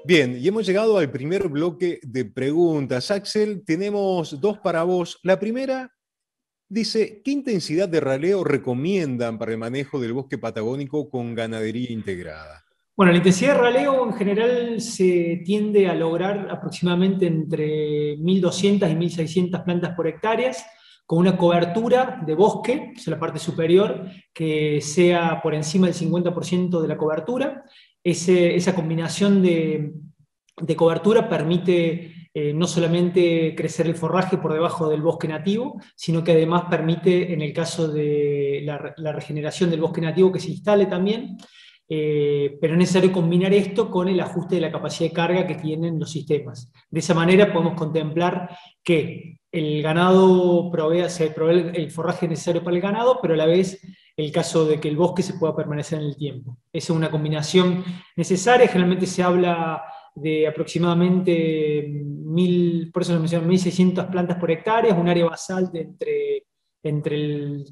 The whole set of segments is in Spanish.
Bien, y hemos llegado al primer bloque de preguntas. Axel, tenemos dos para vos. La primera dice, ¿qué intensidad de raleo recomiendan para el manejo del bosque patagónico con ganadería integrada? Bueno, la intensidad de raleo en general se tiende a lograr aproximadamente entre 1.200 y 1.600 plantas por hectárea, con una cobertura de bosque, o sea, la parte superior, que sea por encima del 50% de la cobertura. Esa combinación de cobertura permite no solamente crecer el forraje por debajo del bosque nativo, sino que además permite, en el caso de la regeneración del bosque nativo, que se instale también. Pero es necesario combinar esto con el ajuste de la capacidad de carga que tienen los sistemas. De esa manera podemos contemplar que el ganado se provee el forraje necesario para el ganado, pero a la vez el caso de que el bosque se pueda permanecer en el tiempo. Esa es una combinación necesaria. Generalmente se habla de aproximadamente 1.000, por eso lo menciono, 1.600 plantas por hectárea, un área basal de entre el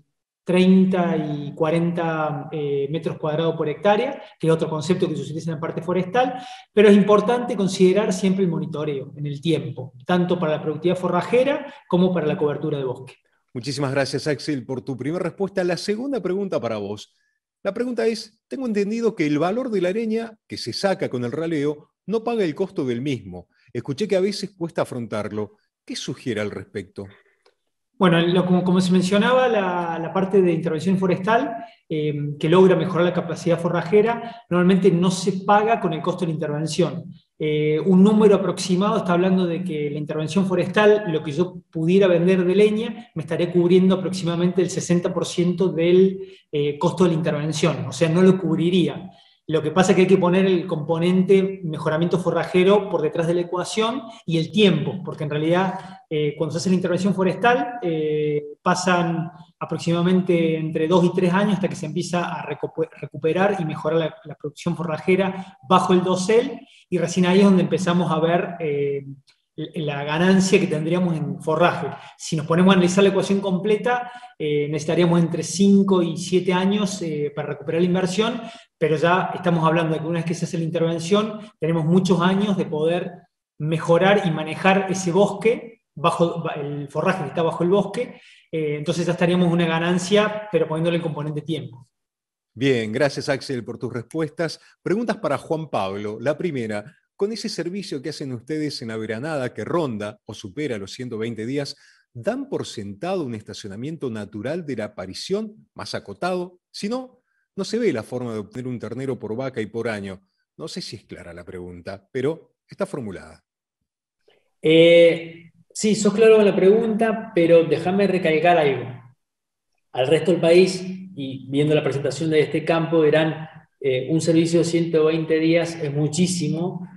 30 y 40 metros cuadrados por hectárea, que es otro concepto que se utiliza en la parte forestal, pero es importante considerar siempre el monitoreo en el tiempo, tanto para la productividad forrajera como para la cobertura de bosque. Muchísimas gracias, Axel, por tu primera respuesta. La segunda pregunta para vos. La pregunta es, tengo entendido que el valor de la leña que se saca con el raleo no paga el costo del mismo. Escuché que a veces cuesta afrontarlo. ¿Qué sugiere al respecto? Bueno, como se mencionaba, la parte de intervención forestal, que logra mejorar la capacidad forrajera, normalmente no se paga con el costo de la intervención. Un número aproximado está hablando de que la intervención forestal, lo que yo pudiera vender de leña, me estaría cubriendo aproximadamente el 60% del costo de la intervención, o sea, no lo cubriría. Lo que pasa es que hay que poner el componente mejoramiento forrajero por detrás de la ecuación y el tiempo, porque en realidad cuando se hace la intervención forestal pasan aproximadamente entre 2 y 3 años hasta que se empieza a recuperar y mejorar la producción forrajera bajo el dosel, y recién ahí es donde empezamos a ver la ganancia que tendríamos en forraje. Si nos ponemos a analizar la ecuación completa, necesitaríamos entre 5 y 7 años para recuperar la inversión, pero ya estamos hablando de que una vez que se hace la intervención, tenemos muchos años de poder mejorar y manejar ese bosque, el forraje que está bajo el bosque, entonces ya estaríamos en una ganancia, pero poniéndole el componente tiempo. Bien, gracias Axel por tus respuestas. Preguntas para Juan Pablo. La primera, con ese servicio que hacen ustedes en la veranada que ronda o supera los 120 días, ¿dan por sentado un estacionamiento natural de la aparición más acotado? Si no, no se ve la forma de obtener un ternero por vaca y por año. No sé si es clara la pregunta, pero está formulada. Sí, sos claro con la pregunta, pero déjame recalcar algo. Al resto del país, y viendo la presentación de este campo, verán, un servicio de 120 días es muchísimo.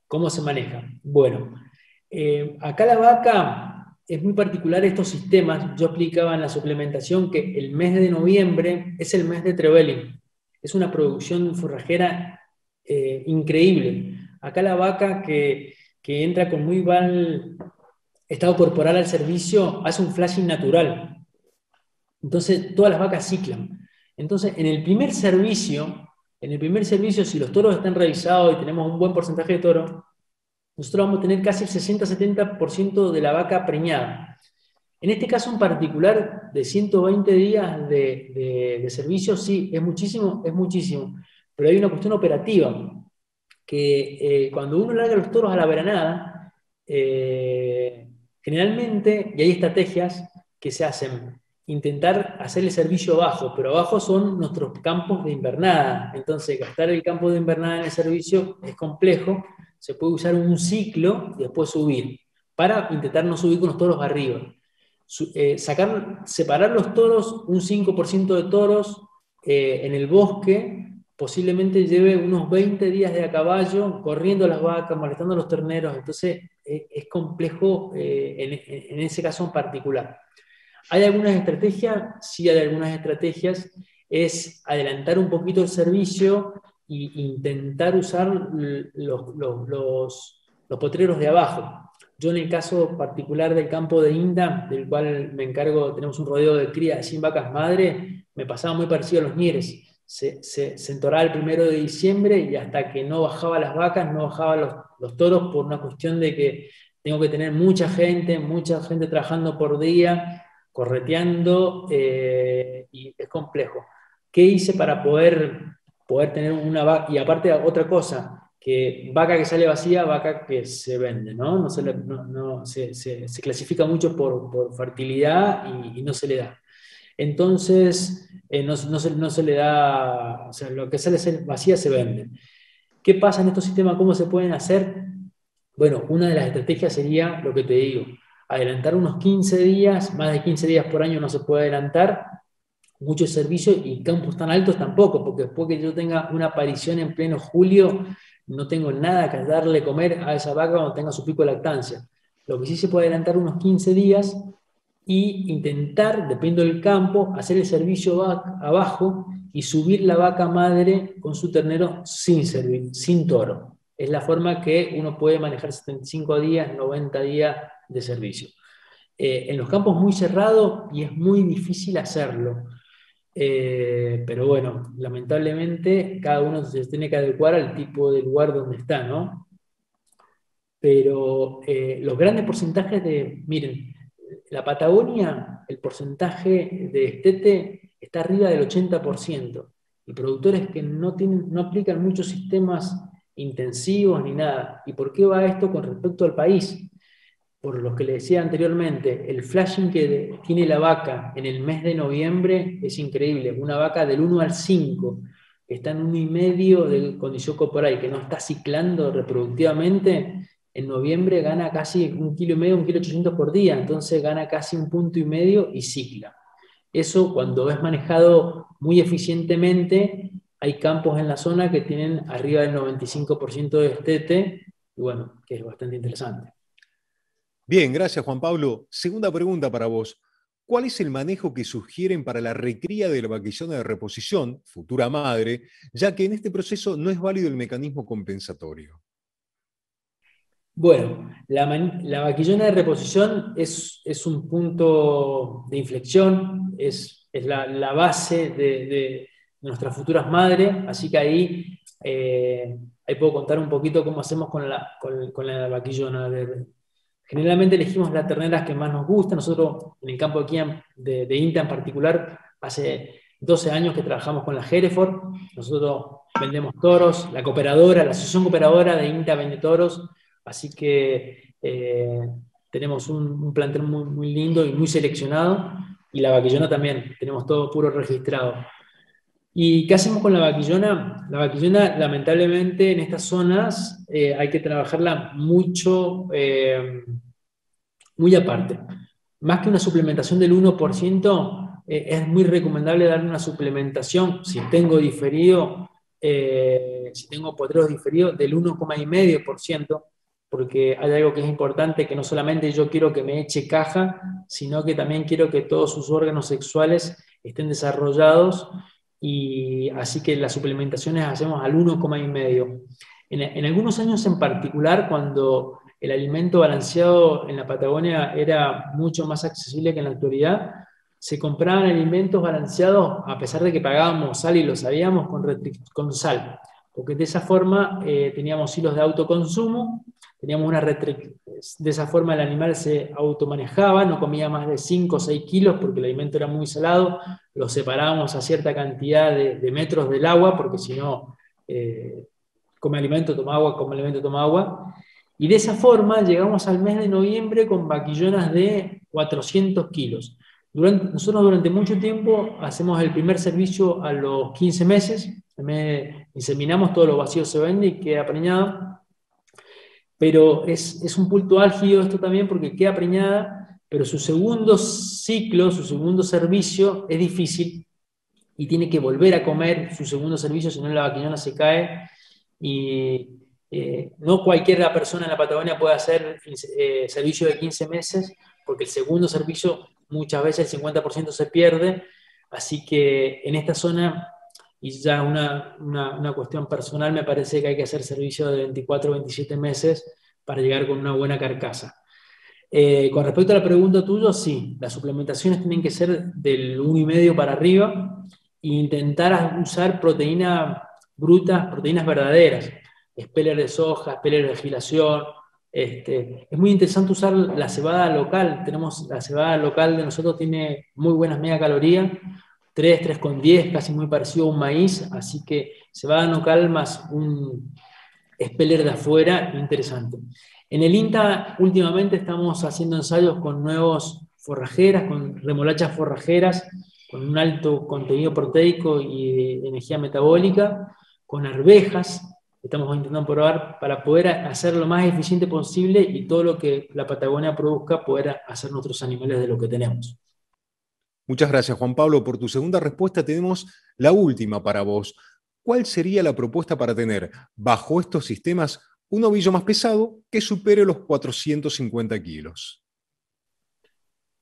¿Cómo se maneja? Bueno, acá la vaca es muy particular estos sistemas. Yo explicaba en la suplementación que el mes de noviembre es el mes de Trevelin. Es una producción forrajera increíble. Acá la vaca que entra con muy mal estado corporal al servicio hace un flashing natural. Entonces, todas las vacas ciclan. Entonces, en el primer servicio, si los toros están revisados y tenemos un buen porcentaje de toros, nosotros vamos a tener casi el 60-70% de la vaca preñada. En este caso en particular, de 120 días de servicio, sí, es muchísimo. Pero hay una cuestión operativa, que cuando uno larga los toros a la veranada, generalmente, y hay estrategias que se hacen, intentar hacer el servicio abajo, pero abajo son nuestros campos de invernada. Entonces, gastar el campo de invernada en el servicio es complejo. Se puede usar un ciclo y después subir, para intentar no subir con los toros arriba. Separar los toros, un 5% de toros en el bosque, posiblemente lleve unos 20 días de a caballo, corriendo las vacas, molestando a los terneros. Entonces es complejo en ese caso en particular. ¿Hay algunas estrategias? Sí, hay algunas estrategias. Es adelantar un poquito el servicio e intentar usar los potreros de abajo. Yo en el caso particular del campo de Inda, del cual me encargo, tenemos un rodeo de cría de 100 vacas madre, me pasaba muy parecido a los Mieres. se entoraba el 1 de diciembre y hasta que no bajaba las vacas, no bajaban los toros por una cuestión de que tengo que tener mucha gente trabajando por día, correteando, y es complejo. ¿Qué hice para poder tener una vaca? Y aparte, otra cosa, que vaca que sale vacía, vaca que se vende, ¿no? Se clasifica mucho por fertilidad y no se le da. Entonces, no se le da, o sea, lo que sale vacía se vende. ¿Qué pasa en estos sistemas? ¿Cómo se pueden hacer? Bueno, una de las estrategias sería lo que te digo, adelantar unos 15 días, más de 15 días por año no se puede adelantar, muchos servicios y campos tan altos tampoco, porque después que yo tenga una aparición en pleno julio, no tengo nada que darle de comer a esa vaca cuando tenga su pico de lactancia. Lo que sí se puede adelantar unos 15 días y intentar, dependiendo del campo, hacer el servicio abajo y subir la vaca madre con su ternero sin toro. Es la forma que uno puede manejar 75 días, 90 días de servicio. En los campos muy cerrados y es muy difícil hacerlo. Pero bueno, lamentablemente cada uno se tiene que adecuar al tipo de lugar donde está, ¿no? Pero los grandes porcentajes miren, la Patagonia, el porcentaje de destete está arriba del 80%, y productores que no aplican muchos sistemas intensivos ni nada. ¿Y por qué va esto con respecto al país? Por lo que le decía anteriormente, el flashing que tiene la vaca en el mes de noviembre es increíble. Una vaca del 1 al 5, que está en 1,5 de condición corporal, que no está ciclando reproductivamente, en noviembre gana casi 1,5 kg, 1,8 kg por día, entonces gana casi 1,5 puntos y cicla. Eso, cuando es manejado muy eficientemente, hay campos en la zona que tienen arriba del 95% de destete, y bueno, que es bastante interesante. Bien, gracias Juan Pablo. Segunda pregunta para vos. ¿Cuál es el manejo que sugieren para la recría de la vaquillona de reposición, futura madre, ya que en este proceso no es válido el mecanismo compensatorio? Bueno, la vaquillona de reposición es un punto de inflexión, es la base de nuestras futuras madres, así que ahí puedo contar un poquito cómo hacemos con la vaquillona. Generalmente elegimos las terneras que más nos gustan. Nosotros en el campo aquí de INTA en particular, hace 12 años que trabajamos con la Hereford. Nosotros vendemos toros, la Asociación Cooperadora de INTA vende toros. Así que tenemos un plantel muy, muy lindo y muy seleccionado, y la vaquillona también, tenemos todo puro registrado. ¿Y qué hacemos con la vaquillona? La vaquillona, lamentablemente, en estas zonas hay que trabajarla mucho, muy aparte. Más que una suplementación del 1%, es muy recomendable darle una suplementación, si tengo diferido, si tengo potreros diferidos, del 1,5%, porque hay algo que es importante, que no solamente yo quiero que me eche caja, sino que también quiero que todos sus órganos sexuales estén desarrollados, y así que las suplementaciones hacemos al 1,5%. En algunos años en particular, cuando el alimento balanceado en la Patagonia era mucho más accesible que en la actualidad, se compraban alimentos balanceados a pesar de que pagábamos sal y lo sabíamos, con sal, porque de esa forma teníamos hilos de autoconsumo, de esa forma el animal se automanejaba, no comía más de 5 o 6 kilos porque el alimento era muy salado, lo separábamos a cierta cantidad de metros del agua, porque si no, come alimento, toma agua, come alimento, toma agua. Y de esa forma llegamos al mes de noviembre con vaquillonas de 400 kilos. Nosotros durante mucho tiempo hacemos el primer servicio a los 15 meses, inseminamos, todos los vacíos se venden y queda preñado. Pero es un punto álgido esto también, porque queda preñada, pero su segundo ciclo, su segundo servicio es difícil, y tiene que volver a comer su segundo servicio, si no la vaquillona se cae. Y no cualquier persona en la Patagonia puede hacer servicio de 15 meses, porque el segundo servicio muchas veces el 50% se pierde. Así que en esta zona, y ya una cuestión personal, me parece que hay que hacer servicio de 24 o 27 meses para llegar con una buena carcasa. Con respecto a la pregunta tuya, sí, las suplementaciones tienen que ser del 1,5 para arriba, intentar usar proteínas brutas, proteínas verdaderas, speller de soja, speller de gilación. Es muy interesante usar la cebada local. Tenemos la cebada local de nosotros, tiene muy buenas megacalorías, 3,10, casi muy parecido a un maíz, así que cebada local más un speller de afuera, interesante. En el INTA últimamente estamos haciendo ensayos con nuevos forrajeras, con remolachas forrajeras, con un alto contenido proteico y de energía metabólica, con arvejas. Estamos intentando probar para poder hacer lo más eficiente posible y todo lo que la Patagonia produzca, poder hacer nuestros animales de lo que tenemos. Muchas gracias, Juan Pablo. Por tu segunda respuesta tenemos la última para vos. ¿Cuál sería la propuesta para tener, bajo estos sistemas, un novillo más pesado que supere los 450 kilos?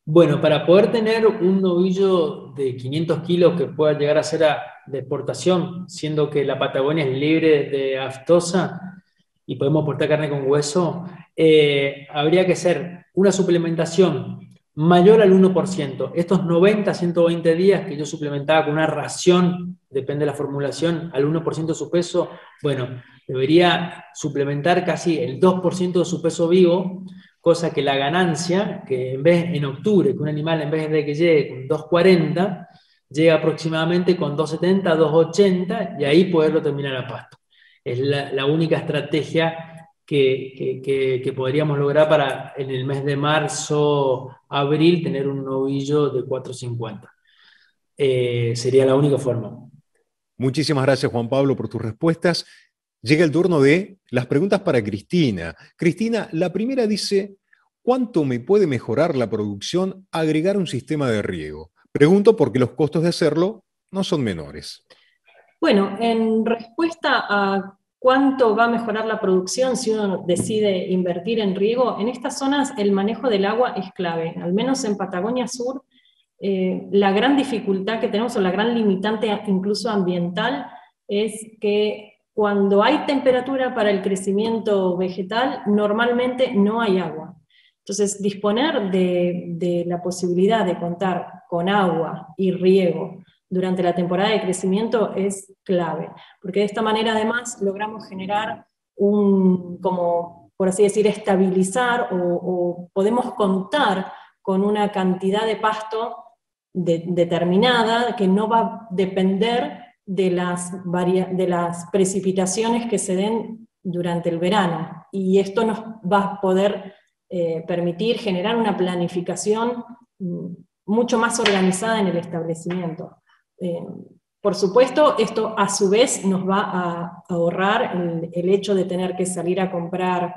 Bueno, para poder tener un novillo de 500 kilos que pueda llegar a ser de exportación, siendo que la Patagonia es libre de aftosa y podemos portar carne con hueso, habría que ser una suplementación mayor al 1%. Estos 90, 120 días que yo suplementaba con una ración, depende de la formulación, al 1% de su peso, bueno, debería suplementar casi el 2% de su peso vivo, cosa que la ganancia, que en octubre, que un animal en vez de que llegue con 2,40, llega aproximadamente con 2,70, 2,80, y ahí poderlo terminar a pasto. Es la única estrategia que podríamos lograr para en el mes de marzo, abril, tener un novillo de 4,50. Sería la única forma. Muchísimas gracias, Juan Pablo, por tus respuestas. Llega el turno de las preguntas para Cristina. Cristina, la primera dice, ¿cuánto me puede mejorar la producción agregar un sistema de riego? Pregunto porque los costos de hacerlo no son menores. Bueno, en respuesta a cuánto va a mejorar la producción si uno decide invertir en riego, en estas zonas el manejo del agua es clave. Al menos en Patagonia Sur, la gran dificultad que tenemos, o la gran limitante incluso ambiental, es que cuando hay temperatura para el crecimiento vegetal, normalmente no hay agua. Entonces, disponer de la posibilidad de contar con agua y riego durante la temporada de crecimiento es clave, porque de esta manera además logramos generar como por así decir, estabilizar o podemos contar con una cantidad de pasto determinada que no va a depender de las precipitaciones que se den durante el verano. Y esto nos va a poder permitir generar una planificación mucho más organizada en el establecimiento. Por supuesto, esto a su vez nos va a ahorrar el hecho de tener que salir a comprar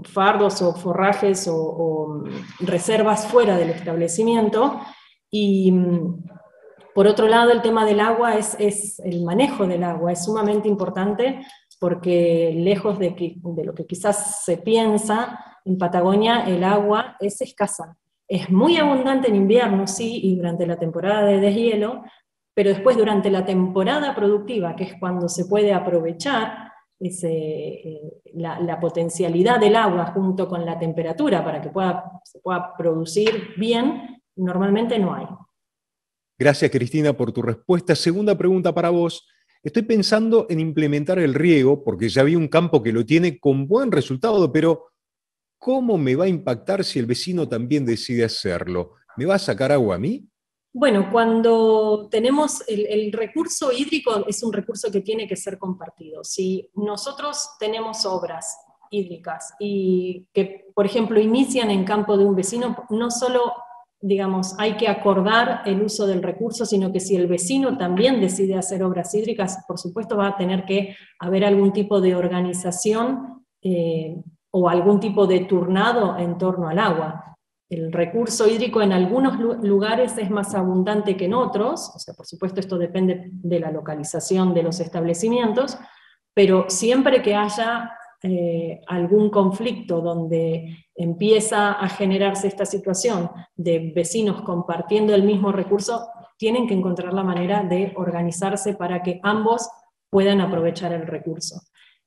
fardos o forrajes o reservas fuera del establecimiento. Y por otro lado, el tema del agua es el manejo del agua, es sumamente importante porque lejos de lo que quizás se piensa, en Patagonia el agua es escasa. Es muy abundante en invierno, sí, y durante la temporada de deshielo, pero después durante la temporada productiva, que es cuando se puede aprovechar la potencialidad del agua junto con la temperatura para que se pueda producir bien, normalmente no hay. Gracias, Cristina, por tu respuesta. Segunda pregunta para vos. Estoy pensando en implementar el riego, porque ya vi un campo que lo tiene con buen resultado, pero ¿cómo me va a impactar si el vecino también decide hacerlo? ¿Me va a sacar agua a mí? Bueno, cuando tenemos el recurso hídrico es un recurso que tiene que ser compartido. Si nosotros tenemos obras hídricas y que, por ejemplo, inician en campo de un vecino, no solo, digamos, hay que acordar el uso del recurso, sino que si el vecino también decide hacer obras hídricas, por supuesto va a tener que haber algún tipo de organización o algún tipo de turnado en torno al agua. El recurso hídrico en algunos lugares es más abundante que en otros, o sea, por supuesto esto depende de la localización de los establecimientos, pero siempre que haya algún conflicto donde empieza a generarse esta situación de vecinos compartiendo el mismo recurso, tienen que encontrar la manera de organizarse para que ambos puedan aprovechar el recurso.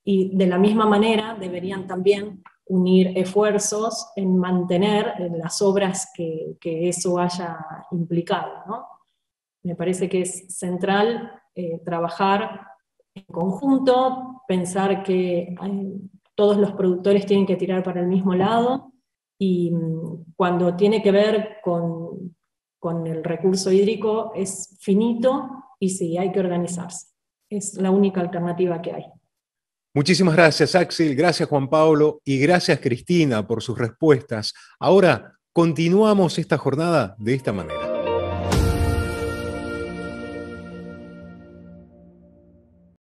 Y de la misma manera deberían también unir esfuerzos en mantener las obras que eso haya implicado, ¿no? Me parece que es central trabajar en conjunto, pensar que todos los productores tienen que tirar para el mismo lado, y cuando tiene que ver con el recurso hídrico es finito, y sí, hay que organizarse. Es la única alternativa que hay. Muchísimas gracias, Axel, gracias, Juan Pablo, y gracias, Cristina, por sus respuestas. Ahora continuamos esta jornada de esta manera.